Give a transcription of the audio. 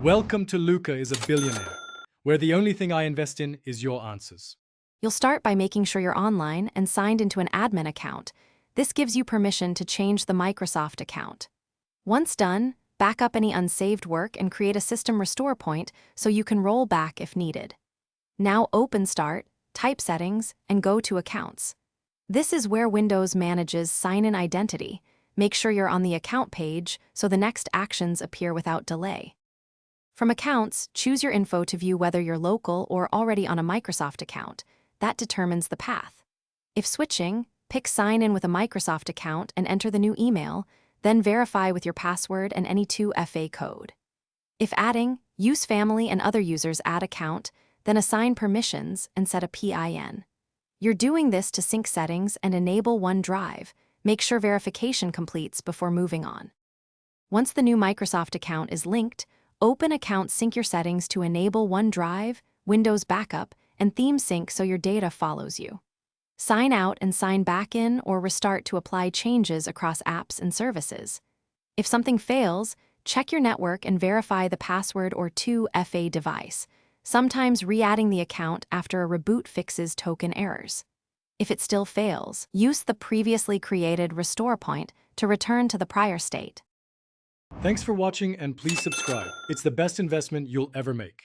Welcome to Luca is a Billionaire, where the only thing I invest in is your answers. You'll start by making sure you're online and signed into an admin account. This gives you permission to change the Microsoft account. Once done, back up any unsaved work and create a system restore point so you can roll back if needed. Now open Start, type Settings, and go to Accounts. This is where Windows manages sign-in identity. Make sure you're on the account page so the next actions appear without delay. From Accounts, choose your info to view whether you're local or already on a Microsoft account. That determines the path. If switching, pick Sign in with a Microsoft account and enter the new email, then verify with your password and any 2FA code. If adding, use family and other users add account, then assign permissions and set a PIN. You're doing this to sync settings and enable OneDrive. Make sure verification completes before moving on. Once the new Microsoft account is linked, open Account Sync your settings to enable OneDrive, Windows Backup, and Theme Sync so your data follows you. Sign out and sign back in or restart to apply changes across apps and services. If something fails, check your network and verify the password or 2FA device. Sometimes re-adding the account after a reboot fixes token errors. If it still fails, use the previously created restore point to return to the prior state. Thanks for watching and please subscribe. It's the best investment you'll ever make.